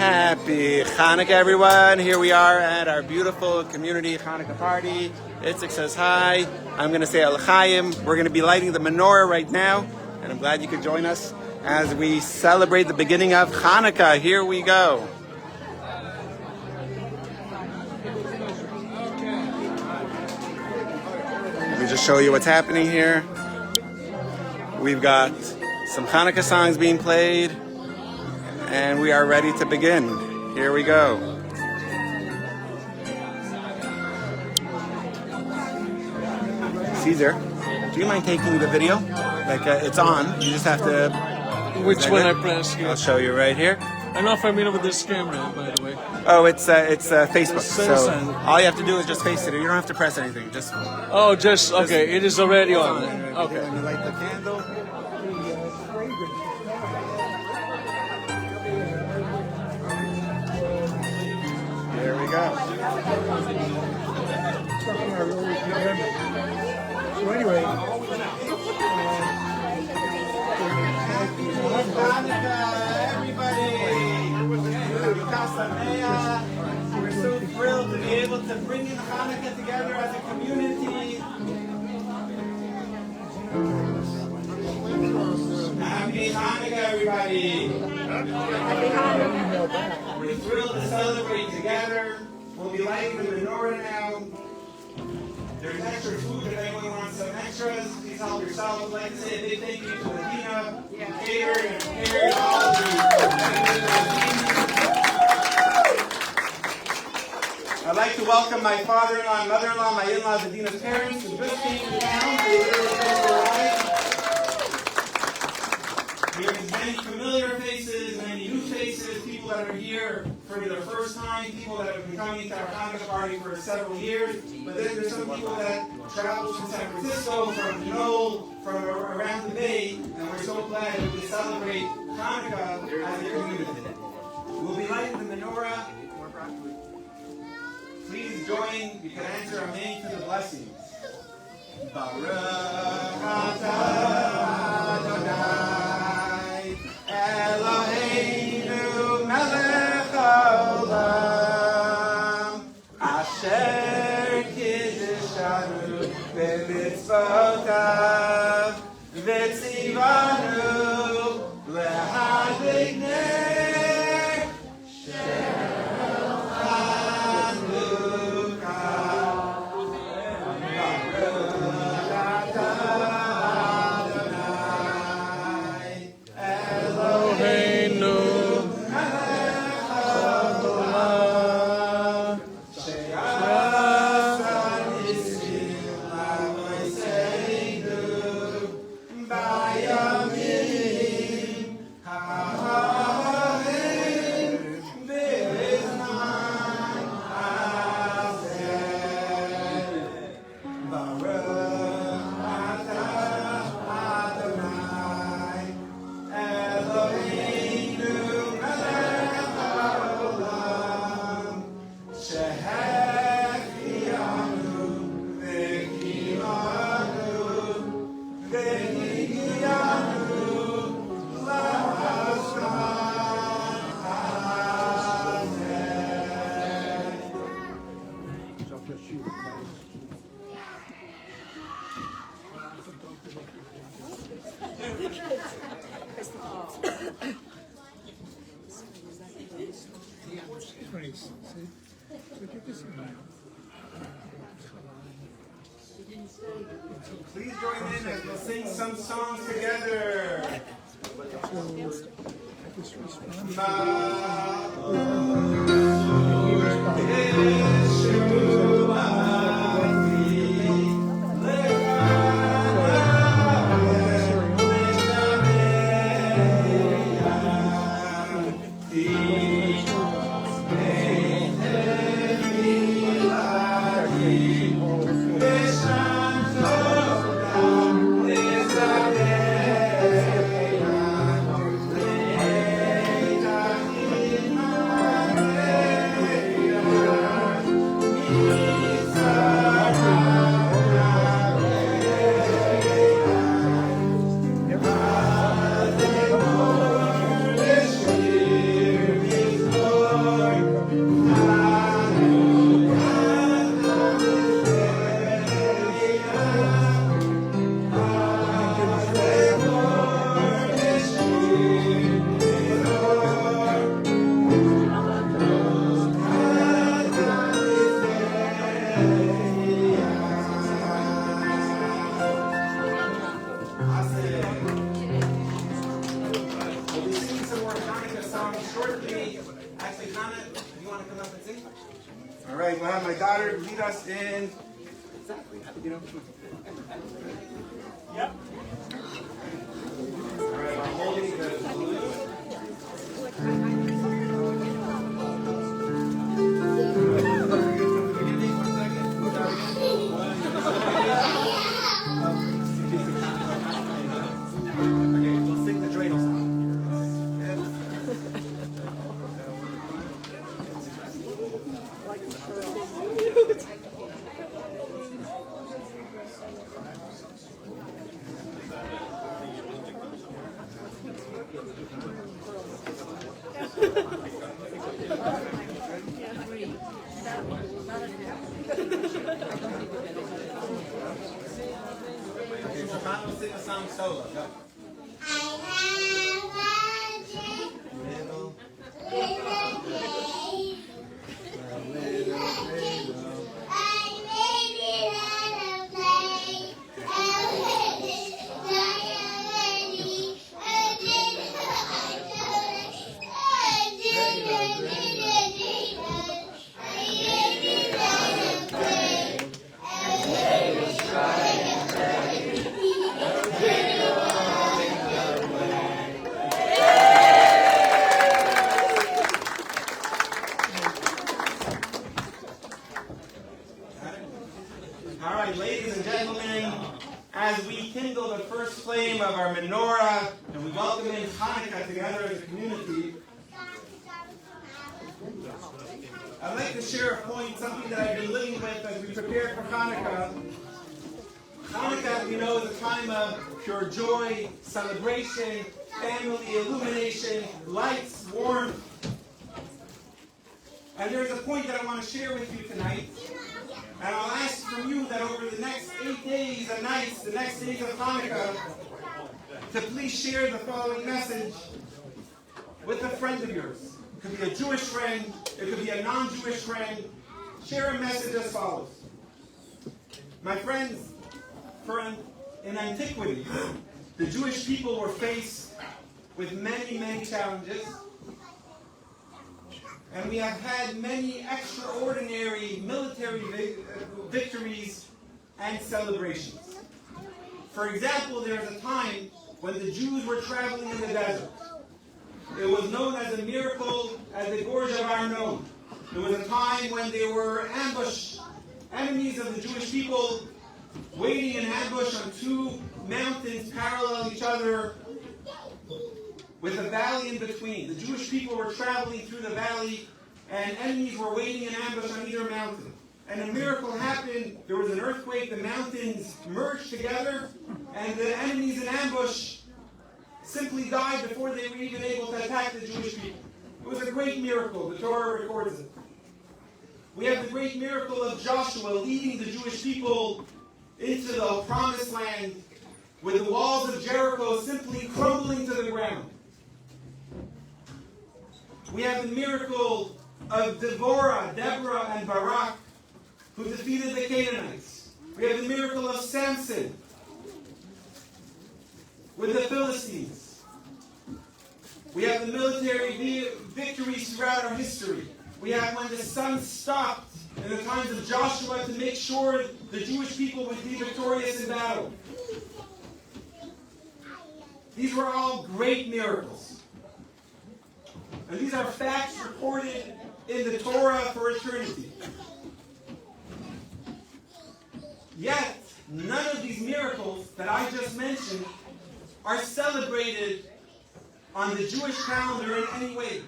Happy Hanukkah, everyone. Here we are at our beautiful community Hanukkah party. Itzik says hi. I'm going to say Al Chaim. We're going to be lighting the menorah right now, and I'm glad you could join us as we celebrate the beginning of Hanukkah. Here we go. Let me just show you what's happening here. We've got some Hanukkah songs being played, and we are ready to begin. Here we go. Caesar, do you mind taking the video? Like it's on. You just have to. Which one I press here? I'll show you right here. I'm not familiar with this camera, by the way. Oh, it's Facebook. So Send. all you have to do is just face it. You don't have to press anything. Just. Oh, just okay. It is already on. Okay. When you light the candle. There we go. So anyway, we're so thrilled to be able to bring in Hanukkah together as a community. Happy Hanukkah, everybody! Happy Hanukkah! We're thrilled to celebrate together. We'll be lighting the menorah now. There's extra food if anyone wants some extras. Please help yourself. I'd like to say a big thank you to Adina, who catered and prepared all the I'd like to welcome my father-in-law and mother-in-law, my in-laws, Adina's parents, who just came to town. We have many familiar faces, many new faces, people that are here for the first time, people that have been coming to our Hanukkah party for several years. But then there's some people that traveled from San Francisco, from Knoll, from around the Bay, and we're so glad that we celebrate Hanukkah as a community. We'll be lighting the menorah. Please join. You can answer amen to the blessings. Baruch atah Adonai Eloheinu melech haolam asher kiddeshanu b'mitzvotav v'tzivanu lehadlik ner shel Please join in as we'll sing some songs together. want to come up and sing? All right, we'll have my daughter lead us in. Exactly. Yep. All right, I'm holding the balloon. Okay, we'll sing the dreidel song. Okay, so Pat will sing a song solo. Go. All right, ladies and gentlemen, as we kindle the first flame of our menorah and we welcome in Hanukkah together as a community, I'd like to share a point, something that I've been living with as we prepare for Hanukkah. Hanukkah, we know, is a time of pure joy, celebration, family, illumination, lights, warmth. And there's a point that I want to share with you tonight. And I'll ask from you that over the next 8 days and nights, the next days of Hanukkah, to please share the following message with a friend of yours. It could be a Jewish friend, it could be a non-Jewish friend. Share a message as follows. My friends, in antiquity, the Jewish people were faced with many, many challenges. And we have had many extraordinary military victories and celebrations. For example, there was a time when the Jews were traveling in the desert. It was known as a miracle as the Gorge of Arnon. There was a time when they were ambushed, enemies of the Jewish people, waiting in ambush on two mountains parallel each other, with a valley in between. The Jewish people were traveling through the valley, and enemies were waiting in ambush on either mountain. And a miracle happened. There was an earthquake. The mountains merged together, and the enemies in ambush simply died before they were even able to attack the Jewish people. It was a great miracle. The Torah records it. We have the great miracle of Joshua leading the Jewish people into the promised land, with the walls of Jericho simply crumbling to the ground. We have the miracle of Deborah, and Barak, who defeated the Canaanites. We have the miracle of Samson with the Philistines. We have the military victories throughout our history. We have when the sun stopped in the times of Joshua to make sure the Jewish people would be victorious in battle. These were all great miracles. And these are facts recorded in the Torah for eternity. Yet, none of these miracles that I just mentioned are celebrated on the Jewish calendar in any way.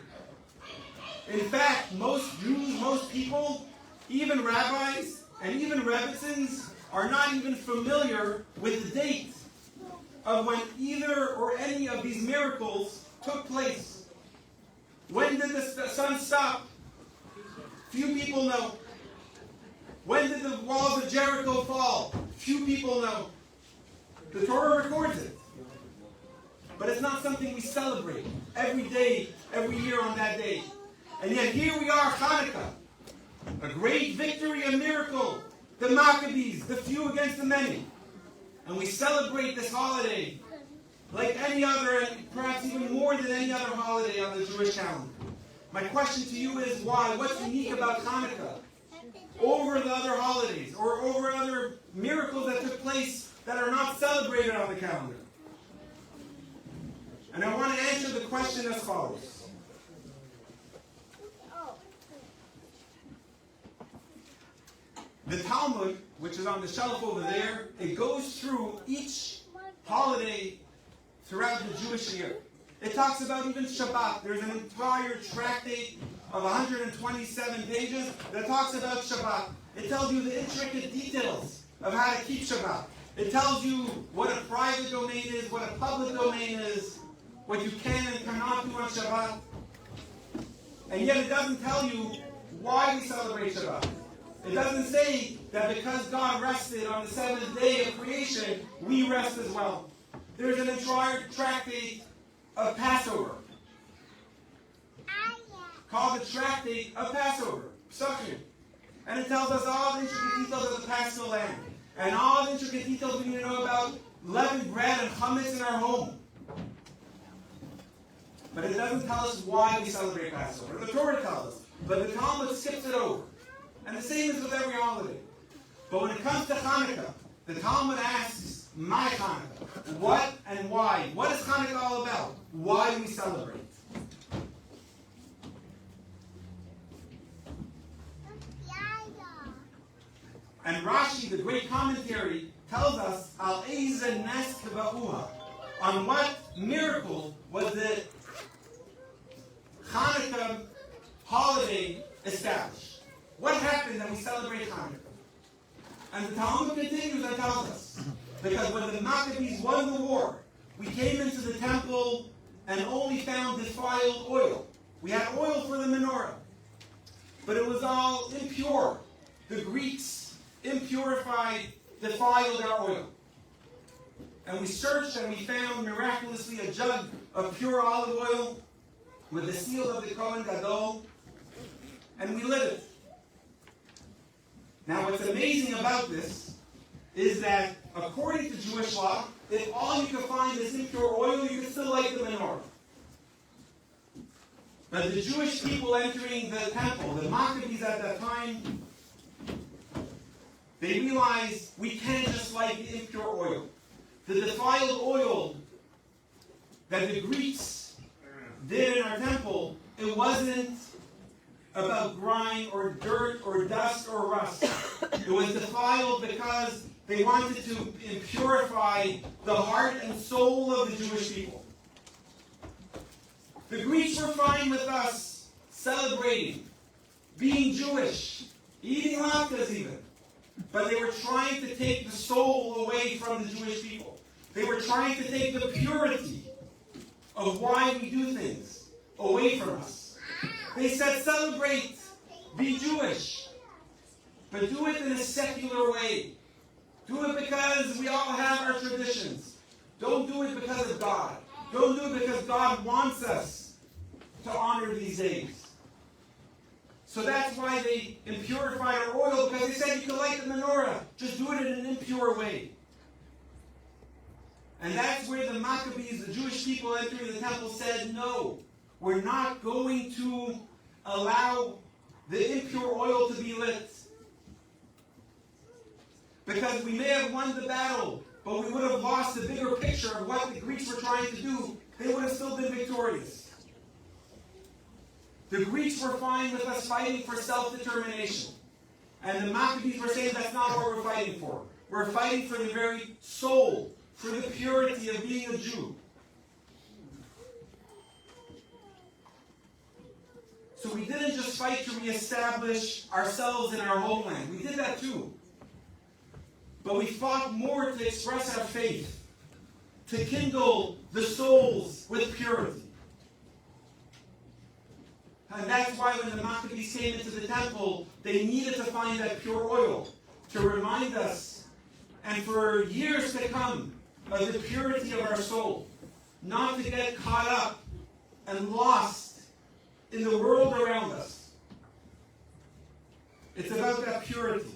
In fact, most Jews, most people, even rabbis and even Rebbitzins, are not even familiar with the date of when either or any of these miracles took place. When did the sun stop? Few people know. When did the walls of Jericho fall? Few people know. The Torah records it. But it's not something we celebrate every day, every year on that day. And yet here we are, Hanukkah. A great victory, a miracle. The Maccabees, the few against the many. And we celebrate this holiday like any other, and perhaps even more than any other holiday on the Jewish calendar. My question to you is why? What's unique about Hanukkah over the other holidays or over other miracles that took place that are not celebrated on the calendar? And I want to answer the question as follows. The Talmud, which is on the shelf over there, it goes through each holiday throughout the Jewish year. It talks about even Shabbat. There's an entire tractate of 127 pages that talks about Shabbat. It tells you the intricate details of how to keep Shabbat. It tells you what a private domain is, what a public domain is, what you can and cannot do on Shabbat. And yet it doesn't tell you why we celebrate Shabbat. It doesn't say that because God rested on the seventh day of creation, we rest as well. There's an entire tractate of Passover called the Tractate of Passover, Psachim. And it tells us all the intricate details of the Paschal lamb and all the intricate details we need to know about leavened bread and chametz in our home. But it doesn't tell us why we celebrate Passover. The Torah tells us, but the Talmud skips it over. And the same is with every holiday. But when it comes to Hanukkah, the Talmud asks, my Hanukkah, what and why? What is Hanukkah all about? Why do we celebrate? And Rashi, the great commentary, tells us, Al Eiza Nes Kava'uha, on what miracle was the Hanukkah holiday established? What happened that we celebrate Hanukkah? And the Talmud continues and tells us, because when the Maccabees won the war, we came into the temple and only found defiled oil. We had oil for the menorah, but it was all impure. The Greeks impurified, defiled our oil. And we searched and we found miraculously a jug of pure olive oil with the seal of the Kohen Gadol, and we lit it. Now what's amazing about this is that according to Jewish law, if all you can find is impure oil, you can still light the menorah. But the Jewish people entering the temple, the Maccabees at that time, they realized we can't just light the impure oil. The defiled oil that the Greeks did in our temple, it wasn't about grime or dirt or dust or rust. It was defiled because they wanted to impurify the heart and soul of the Jewish people. The Greeks were fine with us celebrating, being Jewish, eating latkes even. But they were trying to take the soul away from the Jewish people. They were trying to take the purity of why we do things away from us. They said, celebrate, be Jewish, but do it in a secular way. Do it because we all have our traditions. Don't do it because of God. Don't do it because God wants us to honor these days. So that's why they impurified our oil, because they said you can light the menorah. Just do it in an impure way. And that's where the Maccabees, the Jewish people entering the temple, said, no, we're not going to allow the impure oil to be lit. Because we may have won the battle, but we would have lost the bigger picture of what the Greeks were trying to do. They would have still been victorious. The Greeks were fine with us fighting for self-determination. And the Maccabees were saying that's not what we're fighting for. We're fighting for the very soul, for the purity of being a Jew. So we didn't just fight to reestablish ourselves in our homeland. We did that too. But we fought more to express our faith, to kindle the souls with purity. And that's why when the Maccabees came into the temple, they needed to find that pure oil to remind us, and for years to come, of the purity of our soul. Not to get caught up and lost in the world around us. It's about that purity.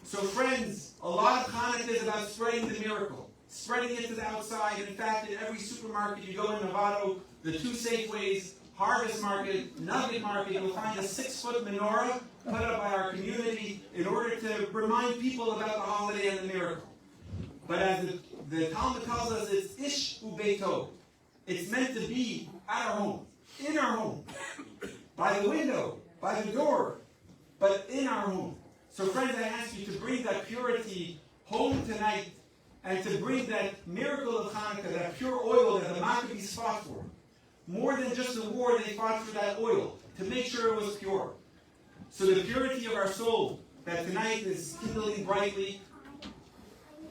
So friends, a lot of Hanukkah is about spreading the miracle, spreading it to the outside. In fact, in every supermarket you go in Novato, the two Safeways, harvest market, nugget market, you'll find a 6-foot menorah put up by our community in order to remind people about the holiday and the miracle. But as the Talmud tells us, it's ish ubeito. It's meant to be at our home, in our home, by the window, by the door, but in our home. So friends, I ask you to bring that purity home tonight and to bring that miracle of Hanukkah, that pure oil that the Maccabees fought for. More than just the war, they fought for that oil, to make sure it was pure. So the purity of our soul, that tonight is kindling brightly,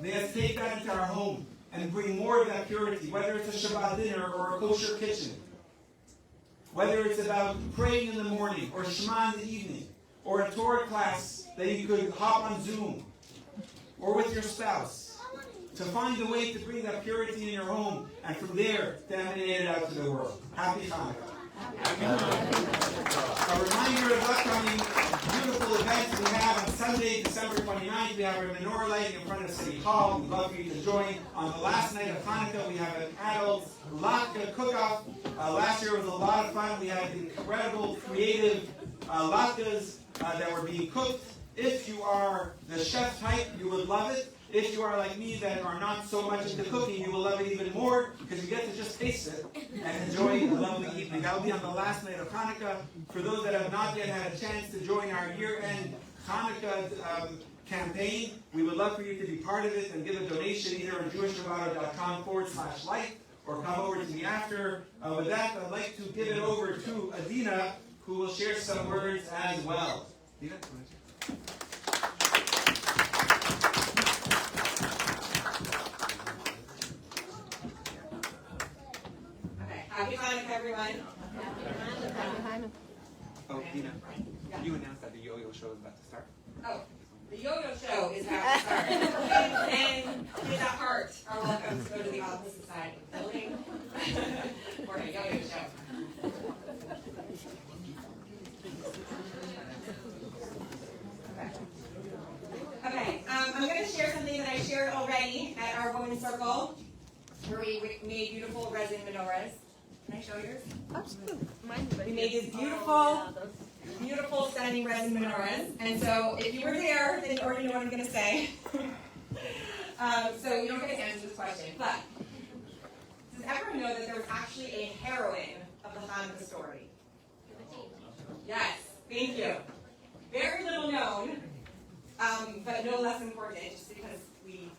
may us take that into our home and bring more of that purity, whether it's a Shabbat dinner or a kosher kitchen, whether it's about praying in the morning or Shema in the evening, or a Torah class that you could hop on Zoom, or with your spouse, to find a way to bring that purity in your home, and from there, to emanate it out to the world. Happy Hanukkah. A reminder of upcoming beautiful events we have on Sunday, December 29th. We have our Menorah lighting in front of City Hall. We'd love for you to join. On the last night of Hanukkah, we have an adult latke cook-off. Last year was a lot of fun. We had incredible, creative latkes that were being cooked. If you are the chef type, you would love it. If you are like me that are not so much into cooking, you will love it even more because you get to just taste it and enjoy a lovely evening. That will be on the last night of Hanukkah. For those that have not yet had a chance to join our year-end Hanukkah campaign, we would love for you to be part of it and give a donation either on jewishnevada.com/light or come over to me after. With that, I'd like to give it over to Adina, who will share some words as well. Adina? Happy Hanukkah, everyone. Oh, Dina, you announced that the yo-yo show is about to start. Oh, the yo-yo show is about to start. And kids at heart are welcome to go to the opposite side of the building for a yo-yo show. Okay, I'm going to share something that I shared already at our Women's Circle, where we made beautiful resin menorahs. Can I show yours? Absolutely. We made these beautiful standing resin menorahs. And so if you were there, then you already know what I'm going to say. So you don't get to answer this question. But does everyone know that there was actually a heroine of the Hanukkah story? Yes, thank you. Very little known, but no less important, just because we,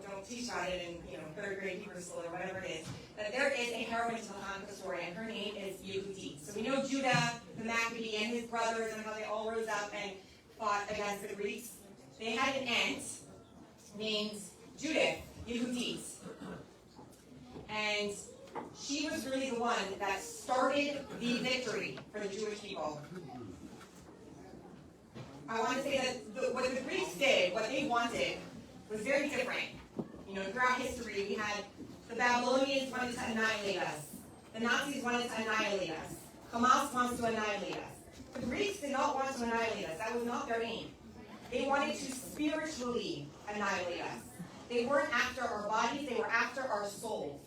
don't teach about it in third grade Hebrew school or whatever it is. But there is a heroine to the Hanukkah story, and her name is Yehudit. So we know Judah, the Maccabee, and his brothers, and how they all rose up and fought against the Greeks. They had an aunt named Judith, Yehudit. And she was really the one that started the victory for the Jewish people. I want to say that what the Greeks did, what they wanted, was very different. Throughout history, we had the Babylonians wanted to annihilate us. The Nazis wanted to annihilate us. Hamas wants to annihilate us. The Greeks did not want to annihilate us. That was not their aim. They wanted to spiritually annihilate us. They weren't after our bodies, they were after our souls.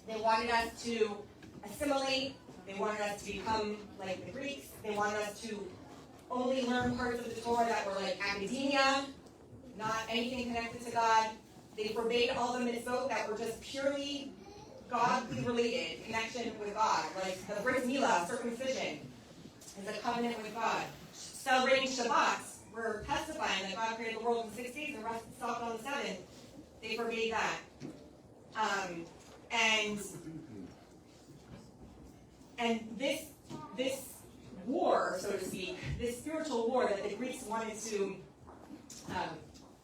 They wanted us to assimilate. They wanted us to become like the Greeks. They wanted us to only learn parts of the Torah that were like academia, not anything connected to God. They forbade all the mitzvot that were just purely godly related, connection with God, like the Brit Milah, circumcision, is a covenant with God. Celebrating Shabbat, we're testifying that God created the world in 6 days and rested stopped on the 7th. They forbade that. And this war, so to speak, this spiritual war that the Greeks wanted to,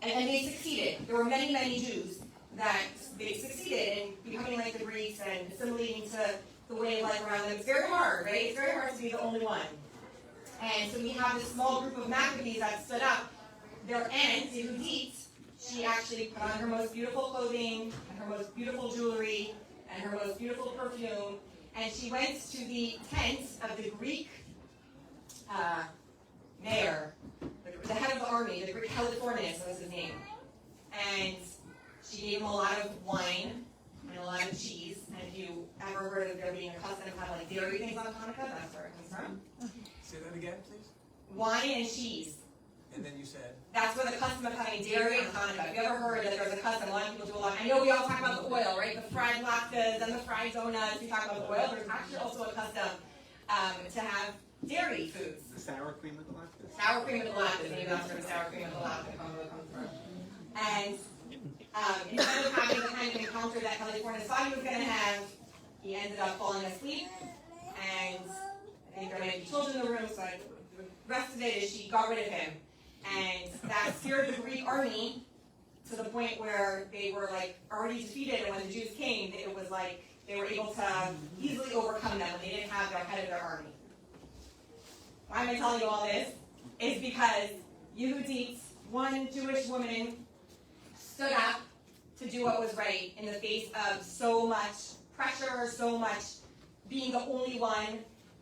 and they succeeded. There were many, many Jews that they succeeded in becoming like the Greeks and assimilating to the way of life around them. It's very hard, right? It's very hard to be the only one. And so we have this small group of Maccabees that stood up. Their aunt, Yehudit, she actually put on her most beautiful clothing, and her most beautiful jewelry, and her most beautiful perfume, and she went to the tent of the Greek mayor, the head of the army, the Greek Halifornius was his name. And she gave him a lot of wine and a lot of cheese. And if you ever heard of there being a custom of having like dairy things on Hanukkah, that's where it comes from. Say that again, please. Wine and cheese. And then you said. That's where the custom of having dairy on Hanukkah. If you ever heard that there's a custom, a lot of people do a lot. I know we all talk about the oil, right? The fried latkes and the fried donuts. We talk about the oil. There's actually also a custom to have dairy foods. The sour cream with the latkes. Sour cream with the latkes. Maybe that's where the sour cream with the latkes comes from. And instead of having the kind of encounter that California thought he was going to have, he ended up falling asleep. And I think there might be children in the room, so the rest of it is she got rid of him. And that scared the Greek army to the point where they were like already defeated, and when the Jews came, it was like they were able to easily overcome them when they didn't have their head of their army. Why am I telling you all this? Is because Yehudit, one Jewish woman, stood up to do what was right in the face of so much pressure, so much being the only one.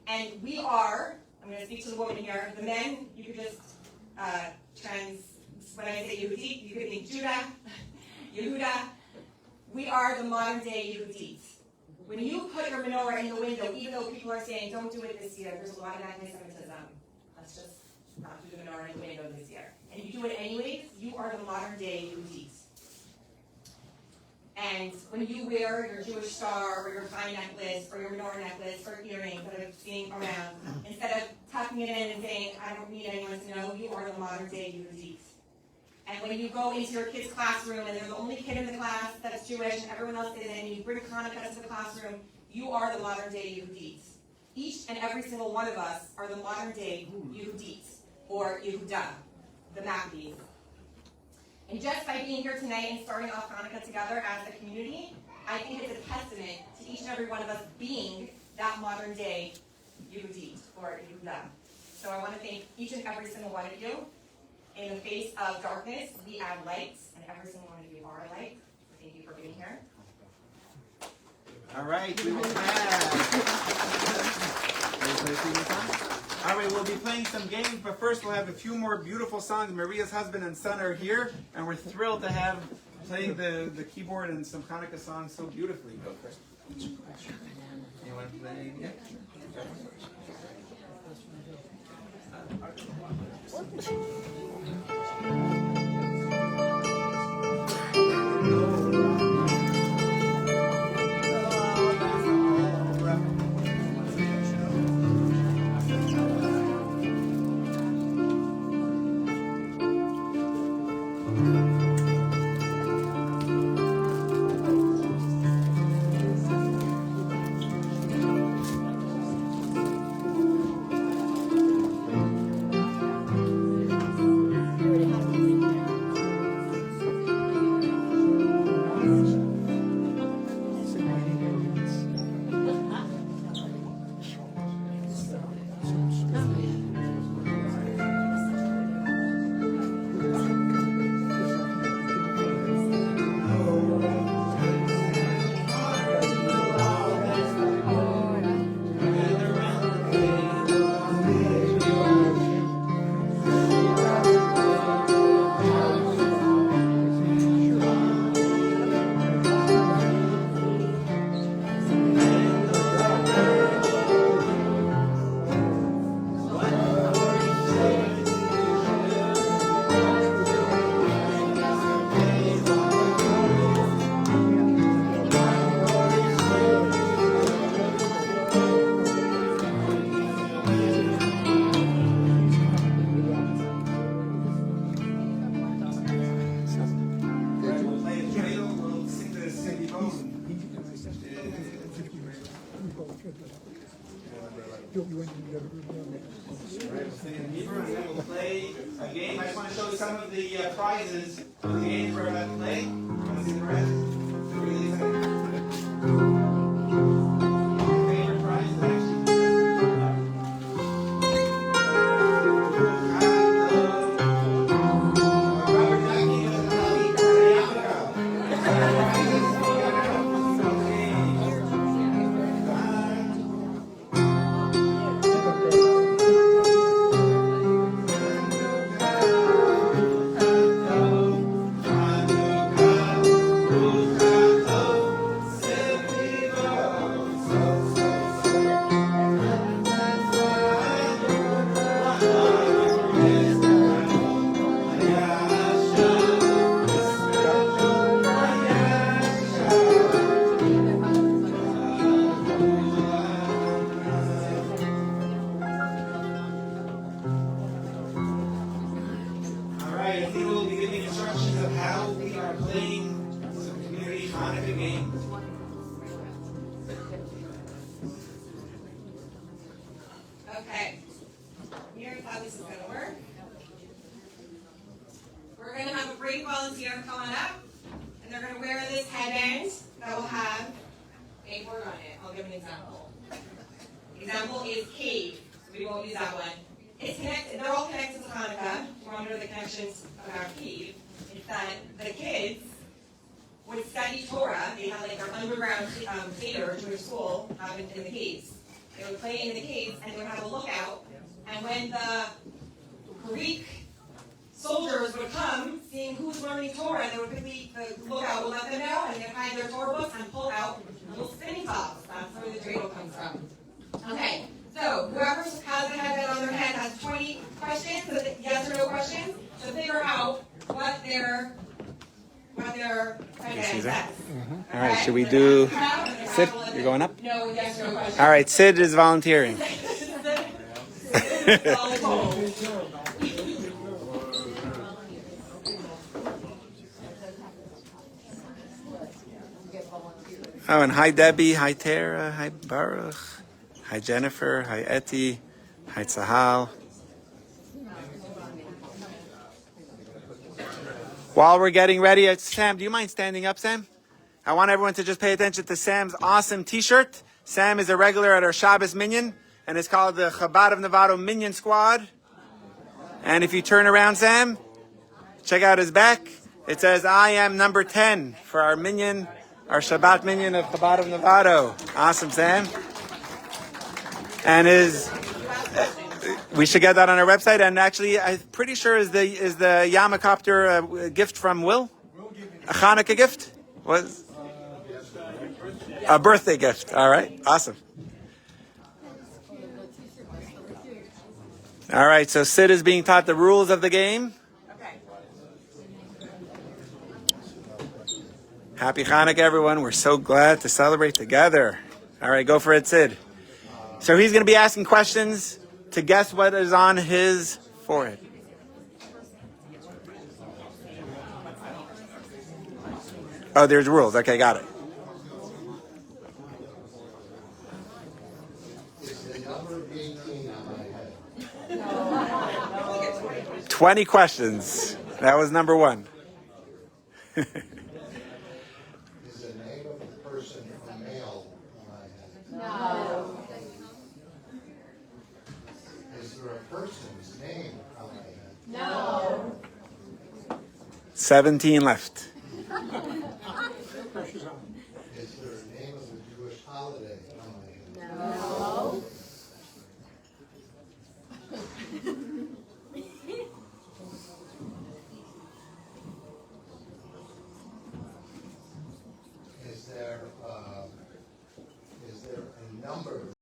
And we are, I'm going to speak to the woman here, the men, you could just when I say Yehudit, you could think Judah, Yehuda. We are the modern day Yehudit. When you put your menorah in the window, even though people are saying, don't do it this year, there's a lot of anti-Semitism. Let's just not do the menorah in the window this year. And if you do it anyways, you are the modern day Yehudit. And when you wear your Jewish star or your tie necklace or your menorah necklace or earrings that I've seen around, instead of tucking it in and saying, I don't need anyone to know, you are the modern day Yehudit. And when you go into your kid's classroom and they're the only kid in the class that's Jewish and everyone else isn't, and you bring Hanukkah to the classroom, you are the modern day Yehudit. Each and every single one of us are the modern day Yehudit, or Yehuda, the Maccabees. And just by being here tonight and starting off Hanukkah together as a community, I think it's a testament to each and every one of us being that modern day Yehudit, or Yehuda. So I want to thank each and every single one of you. In the face of darkness, we add light, and every single one of you are a light. Thank you for being here. All right, we will have. All right, we'll be playing some games, but first we'll have a few more beautiful songs. Maria's husband and son are here, and we're thrilled to have playing the keyboard and some Hanukkah songs so beautifully. You want to play? Yeah. We'll play a game. I just want to show you some of the prizes for the games we're about to play. Want to see the rest? They're really exciting. Favorite prize is actually Robert Jackie with the Okay. Here's how this is going to work. We're going to have a brave volunteer come on up, and they're going to wear this headband that will have a word on it. I'll give an example. Example is cave. We won't use that one. It's connected. They're all connected to Hanukkah. We're under the connections of our cave. It's that the kids would study Torah. They had like their underground theater, Jewish school, in the caves. They would play in the caves, and they would have a lookout. And when the Greek soldiers would come, seeing who's learning Torah, they would quickly, the lookout would let them know, and they'd hide their Torah books and pull out little spinning tops. That's where the dreidel comes from. Okay, so whoever has the headband on their head has 20 questions, so yes or no questions, to figure out what their headband says. All right, should we do Sid? You're going up? No, yes or no questions. All right, Sid is volunteering. Oh, and hi Debbie, hi Tara, hi Baruch, hi Jennifer, hi Etty, hi Tzahal. While we're getting ready, Sam, do you mind standing up, Sam? I want everyone to just pay attention to Sam's awesome t-shirt. Sam is a regular at our Shabbos Minyan, and it's called the Chabad of Nevada Minyan Squad. And if you turn around, Sam, check out his back. It says, I am number 10 for our Minyan, our Shabbat Minyan of Chabad of Nevada. Awesome, Sam. And we should get that on our website. And actually, I'm pretty sure is the Yamakopter a gift from Will? A Hanukkah gift? Was a birthday gift. All right, awesome. All right, so Sid is being taught the rules of the game. Okay. Happy Hanukkah, everyone. We're so glad to celebrate together. All right, go for it, Sid. So he's going to be asking questions to guess what is on his forehead. Oh, there's rules. Okay, got it. Is the number 18 on my head? 20 questions. That was number 1. Is the name of the person a male on my head? No. Is there a person's name on my head? No. 17 left. Is there a name of a Jewish holiday on my head? No. Is there a number